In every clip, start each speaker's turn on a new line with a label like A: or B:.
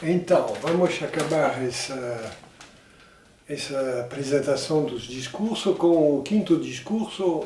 A: Então, vamos acabar essa apresentação dos discursos com o quinto discurso,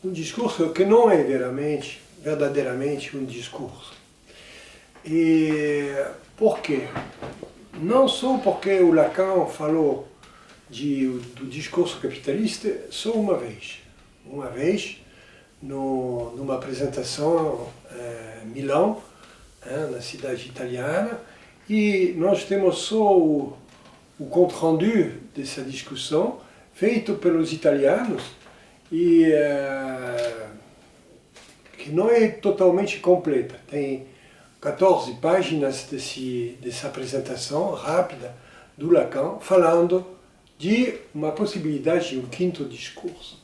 A: um discurso que não é verdadeiramente um discurso. E por quê? Não só porque o Lacan falou do discurso capitalista só uma vez, numa apresentação em Milão, na cidade italiana, e nós temos só o compte-rendu dessa discussão feito pelos italianos e que não é totalmente completa. Tem 14 páginas dessa apresentação rápida do Lacan falando de uma possibilidade de um quinto discurso.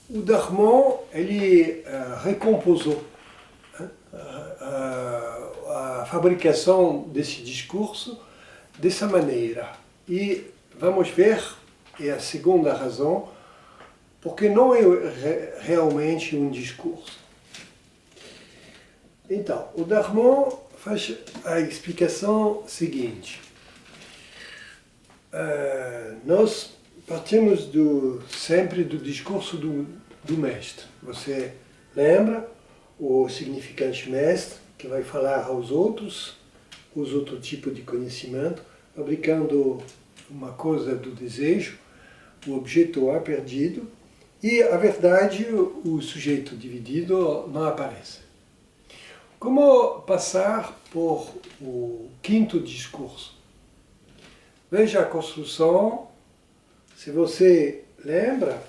A: O Darmon, ele recompôsou a fabricação desse discurso dessa maneira. E vamos ver, é a segunda razão, porque não é realmente um discurso. Então, o Darmon faz a explicação seguinte. Nós partimos sempre do discurso do mestre. Você lembra o significante mestre que vai falar aos outros outro tipo de conhecimento, fabricando uma coisa do desejo, o objeto A perdido, e a verdade, o sujeito dividido, não aparece. Como passar por o quinto discurso? Veja a construção, se você lembra,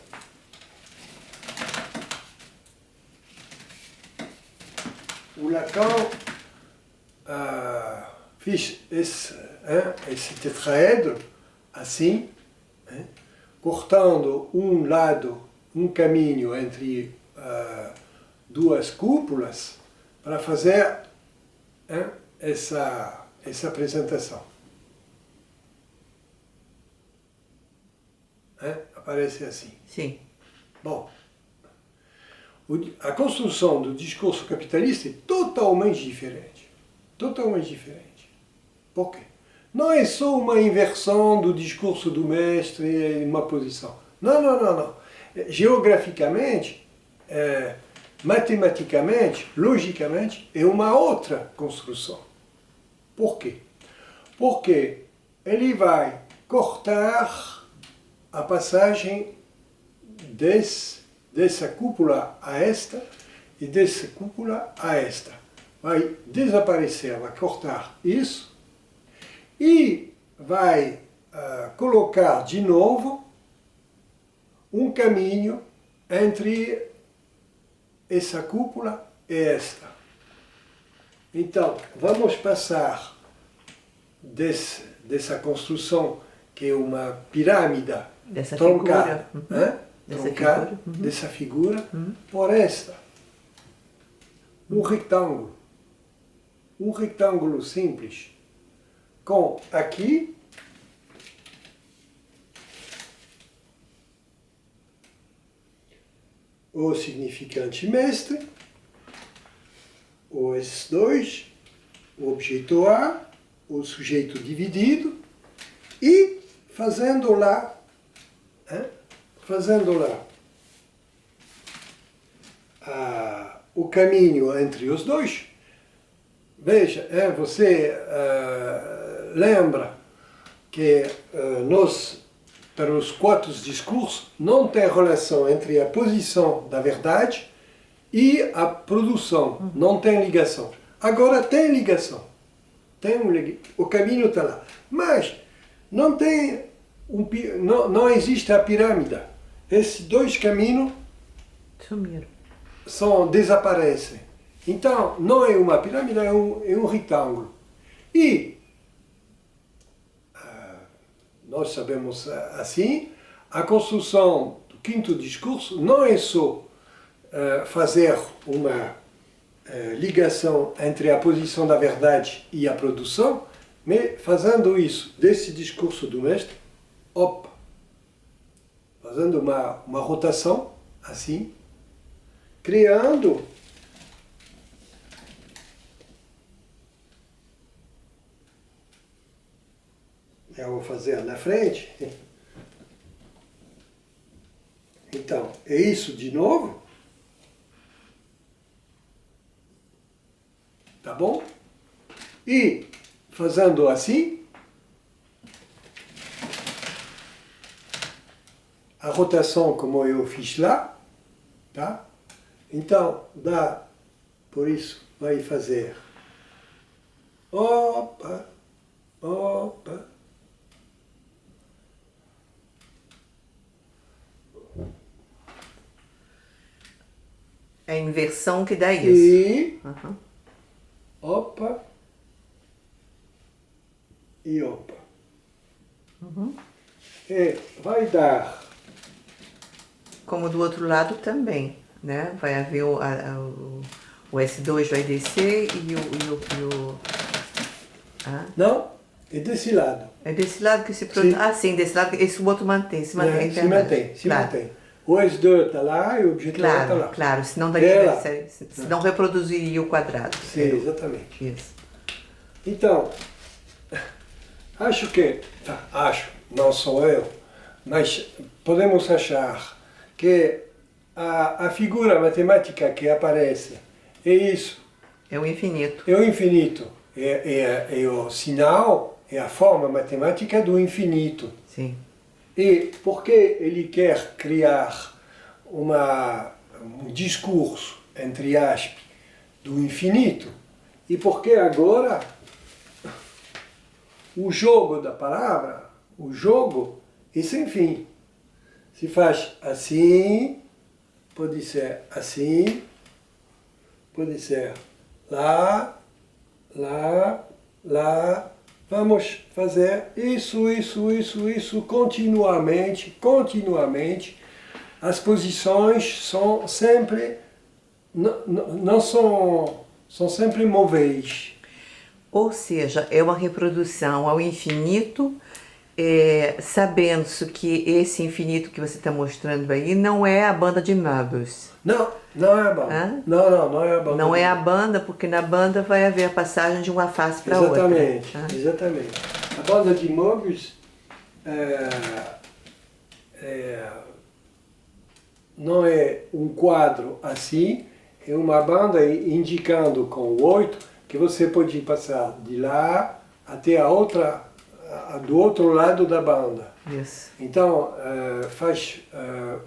A: o Lacan fez esse tetraedro assim, cortando um caminho entre duas cúpulas para fazer essa apresentação. Aparece assim.
B: Sim.
A: Bom, a construção do discurso capitalista é totalmente diferente. Totalmente diferente. Por quê? Não é só uma inversão do discurso do mestre em uma posição. Não. Geograficamente, matematicamente, logicamente, é uma outra construção. Por quê? Porque ele vai cortar a passagem dessa cúpula a esta e dessa cúpula a esta. Vai desaparecer, vai cortar isso e vai colocar de novo um caminho entre essa cúpula e esta. Então, vamos passar dessa construção que é uma pirâmide truncada, dessa figura, por esta. Um retângulo simples, com aqui o significante mestre, ou esses dois, o objeto A, o sujeito dividido, e fazendo lá o caminho entre os dois. Veja, você lembra que nós, para os 4 discursos, não tem relação entre a posição da verdade e a produção, não tem ligação. Agora tem ligação, o caminho está lá, mas não existe a pirâmide. Esses 2 caminhos desaparecem. Então, não é uma pirâmide, é um retângulo. E nós sabemos assim, a construção do quinto discurso não é só fazer uma ligação entre a posição da verdade e a produção, mas fazendo isso desse discurso do mestre, fazendo uma rotação assim, criando Eu vou fazer na frente. Então, é isso de novo. Tá bom? E fazendo assim, a rotação como eu fiz lá, tá? Então, dá, por isso, vai fazer opa, opa.
B: É a inversão que dá isso.
A: E
B: Uhum.
A: opa e opa.
B: Uhum.
A: E vai dar.
B: Como do outro lado também, né? Vai haver o S2 vai descer
A: Não, é desse lado.
B: é desse lado que se produz.
A: Sim.
B: Ah, sim, desse lado esse outro mantém, se mantém.
A: Se mantém, se
B: claro.
A: mantém. O S2 está lá e o objeto está
B: Claro,
A: lá.
B: claro, senão daí
A: Ela.
B: senão reproduziria o quadrado.
A: Sim, exatamente.
B: Isso.
A: Então, acho, não sou eu, mas podemos achar que a figura matemática que aparece é isso,
B: É o infinito.
A: é o infinito, é o sinal, é a forma matemática do infinito.
B: Sim.
A: E porque ele quer criar um discurso, entre aspas, do infinito, e porque agora o jogo da palavra, o jogo é sem fim. Se faz assim, pode ser assim, pode ser lá, lá, lá. Vamos fazer isso continuamente. As posições são sempre, não são sempre móveis.
B: Ou seja, é uma reprodução ao infinito, sabendo que esse infinito que você está mostrando aí não é a banda de Möbius.
A: Não é a banda.
B: Hã?
A: Não é a banda.
B: Não é a banda, porque na banda vai haver a passagem de uma face para outra.
A: Exatamente. A banda de Möbius não é um quadro assim, é uma banda indicando com 8 que você pode passar de lá até do outro lado da banda.
B: Isso.
A: Então,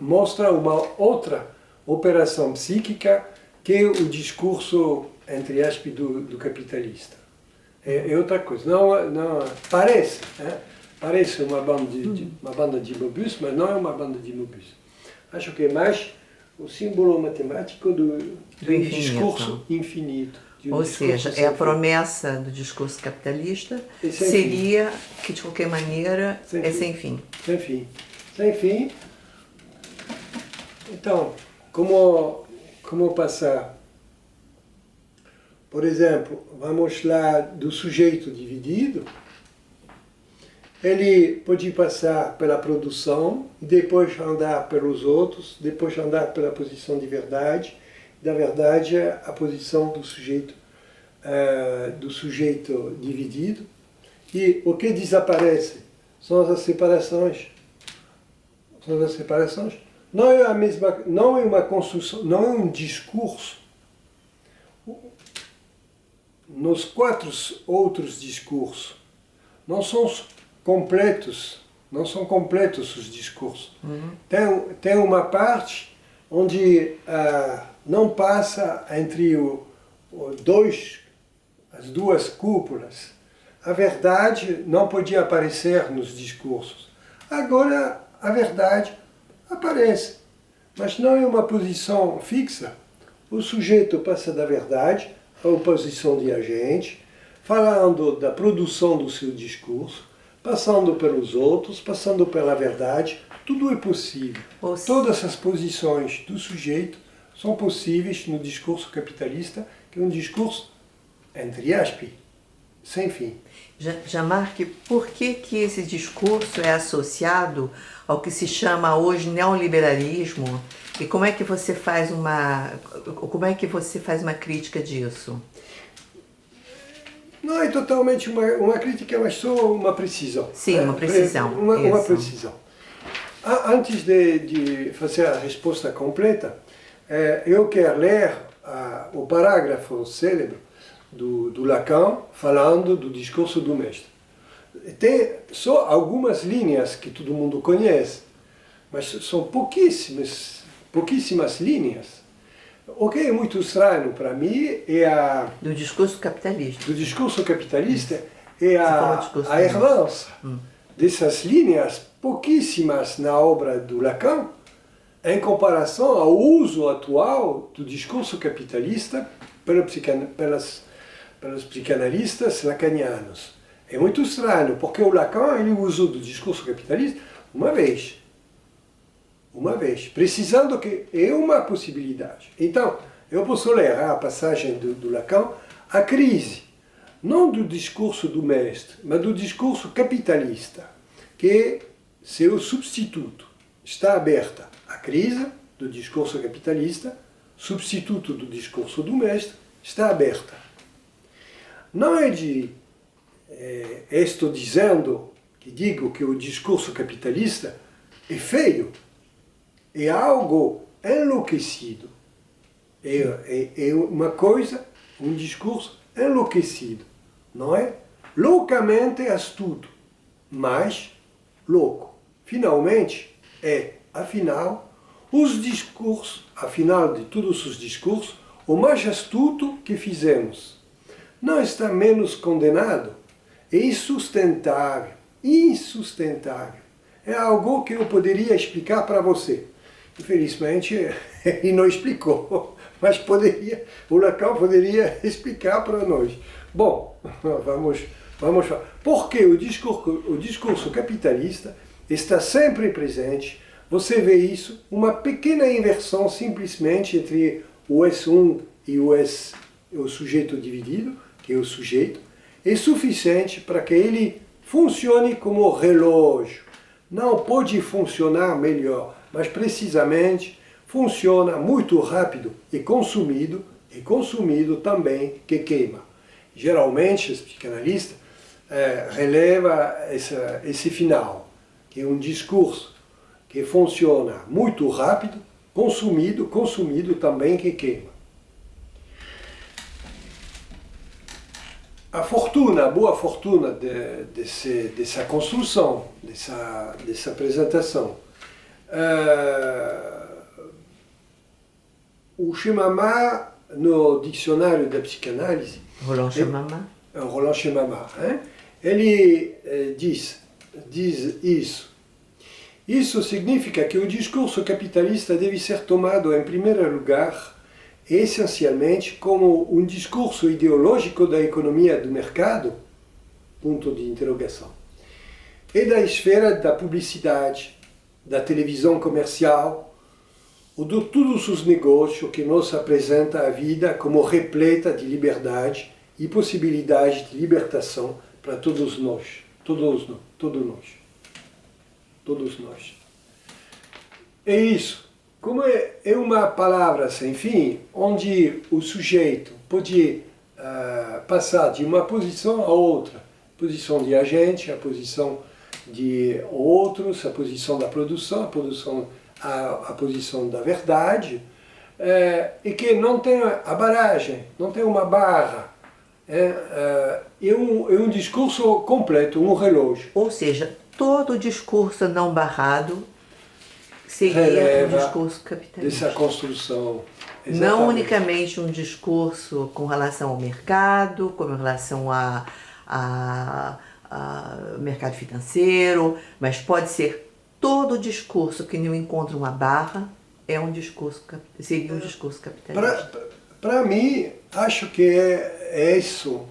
A: mostra uma outra operação psíquica que é o discurso, entre aspas, do capitalista. É outra coisa. Não, parece, né? Parece uma banda de Möbius, mas não é uma banda de Möbius. Acho que é mais o símbolo matemático do
B: infinito.
A: Discurso infinito.
B: Ou seja, é a promessa do discurso capitalista, seria que de qualquer maneira é sem fim.
A: Sem fim. Sem fim. Então, como passar? Por exemplo, vamos lá do sujeito dividido. Ele pode passar pela produção, depois andar pelos outros, depois andar pela posição de verdade, da verdade a posição do sujeito dividido. E o que desaparece são as separações. Não é a mesma, não é uma construção, não é um discurso. Nos 4 outros discursos não são completos os discursos. Tem uma parte onde não passa entre as duas cúpulas. A verdade não podia aparecer nos discursos. Agora a verdade aparece, mas não é uma posição fixa. O sujeito passa da verdade à posição de agente, falando da produção do seu discurso, passando pelos outros, passando pela verdade, tudo é possível. Todas as posições do sujeito são possíveis no discurso capitalista, que é um discurso, entre aspas, sem fim.
B: Jean-Marc, por que esse discurso é associado ao que se chama hoje neoliberalismo? E como é que você faz uma crítica disso?
A: Não é totalmente uma crítica, mas só uma precisão.
B: Sim, uma precisão.
A: Uma
B: Isso.
A: precisão. Antes de fazer a resposta completa, eu quero ler o parágrafo célebre do Lacan falando do discurso do mestre. Tem só algumas linhas que todo mundo conhece, mas são pouquíssimas linhas. O que é muito estranho para mim é
B: Do discurso capitalista.
A: do discurso capitalista é
B: falou discurso
A: a herança dessas linhas pouquíssimas na obra do Lacan em comparação ao uso atual do discurso capitalista pelos psicanalistas lacanianos. É muito estranho, porque o Lacan ele usou do discurso capitalista uma vez, precisando que é uma possibilidade. Então, eu posso ler a passagem do Lacan, a crise, não do discurso do mestre, mas do discurso capitalista, que é seu substituto. Está aberta a crise do discurso capitalista, substituto do discurso do mestre, está aberta. Não é estou dizendo, que digo que o discurso capitalista é feio, é algo enlouquecido. É uma coisa, um discurso enlouquecido, não é? Loucamente astuto, mas louco. Finalmente, afinal de todos os discursos, o mais astuto que fizemos. Não está menos condenado? É insustentável. É algo que eu poderia explicar para você. Infelizmente, ele não explicou, mas o Lacan poderia explicar para nós. Bom, vamos falar. Porque o discurso capitalista está sempre presente. Você vê isso, uma pequena inversão simplesmente entre o S1 e o sujeito dividido, que é o sujeito, é suficiente para que ele funcione como relógio. Não pode funcionar melhor, mas precisamente funciona muito rápido e consumido também que queima. Geralmente, os psicanalistas relevam esse final, que é um discurso que funciona muito rápido, consumido também que queima. A boa fortuna dessa construção, dessa apresentação. O Chemama, no dicionário da psicanálise,
B: Roland
A: Chemama, ele diz isso. Isso significa que o discurso capitalista deve ser tomado em primeiro lugar essencialmente como um discurso ideológico da economia do mercado, ponto de interrogação, e da esfera da publicidade, da televisão comercial, ou de todos os negócios que nos apresenta a vida como repleta de liberdade e possibilidade de libertação para todos nós. É isso. Como é uma palavra sem fim, onde o sujeito pode passar de uma posição a outra, posição de agente, a posição de outros, a posição da produção, a posição da verdade, e que não tem a barragem, não tem uma barra. É um discurso completo, um relógio.
B: Ou seja, todo discurso não barrado seria um discurso capitalista.
A: Dessa construção.
B: Não
A: Exatamente.
B: unicamente um discurso com relação ao mercado, com relação a mercado financeiro, mas pode ser todo discurso que não encontra uma barra, seria um discurso capitalista.
A: Para mim, acho que é isso.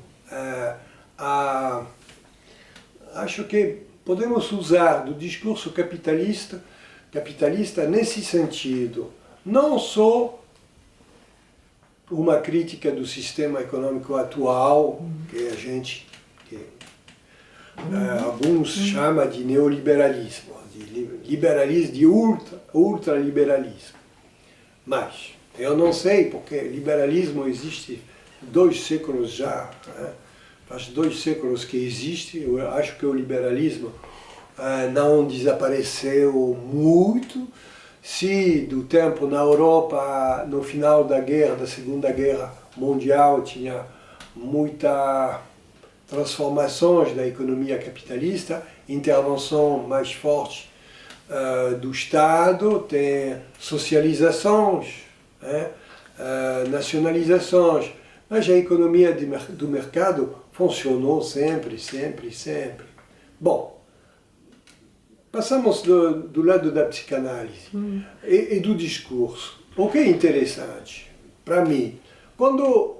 A: Acho que podemos usar do discurso capitalista nesse sentido, não só uma crítica do sistema econômico atual, que alguns chamam de neoliberalismo, de ultraliberalismo. Mas eu não sei, porque liberalismo existe 2 séculos já, faz 2 séculos que existe. Eu acho que o liberalismo não desapareceu muito. Se do tempo na Europa, no final da Segunda Guerra Mundial, tinha muitas transformações da economia capitalista, intervenção mais forte do Estado, tem socializações, né? Nacionalizações, mas a economia do mercado funcionou sempre, sempre, sempre. Bom, passamos do lado da psicanálise e do discurso. O que é interessante, para mim, quando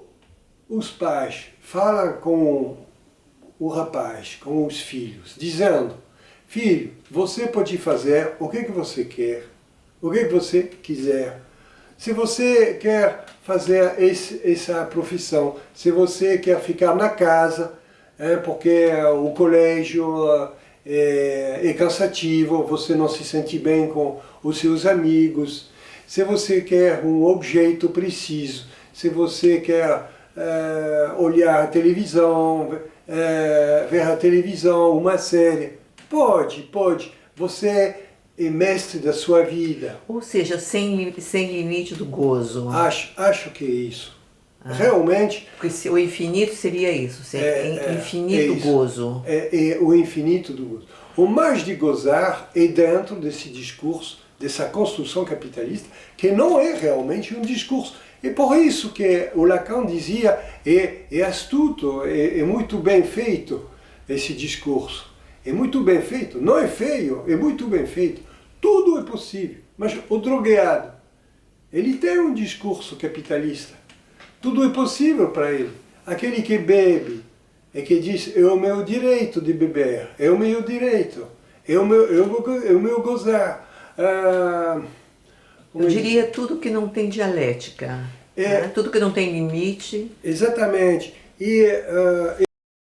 A: os pais falam com o rapaz, com os filhos, dizendo: filho, você pode fazer o que você quer, o que você quiser. Se você quer fazer essa profissão, se você quer ficar na casa, porque o colégio é cansativo, você não se sente bem com os seus amigos, se você quer um objeto preciso, se você quer olhar a televisão, ver a televisão, uma série, pode, você é mestre da sua vida.
B: Ou seja, sem limite do gozo.
A: Acho que é isso. Realmente.
B: Porque o infinito seria isso, infinito gozo.
A: É o infinito do gozo. O mais de gozar é dentro desse discurso, dessa construção capitalista, que não é realmente um discurso. E por isso que o Lacan dizia, é astuto, é muito bem feito esse discurso. É muito bem feito, não é feio, é muito bem feito. Tudo é possível. Mas o drogado, ele tem um discurso capitalista. Tudo é possível para ele. Aquele que bebe e que diz: é o meu direito de beber, é o meu direito, é o meu gozar.
B: Eu diria tudo que não tem dialética, né? Tudo que não tem limite.
A: Exatamente.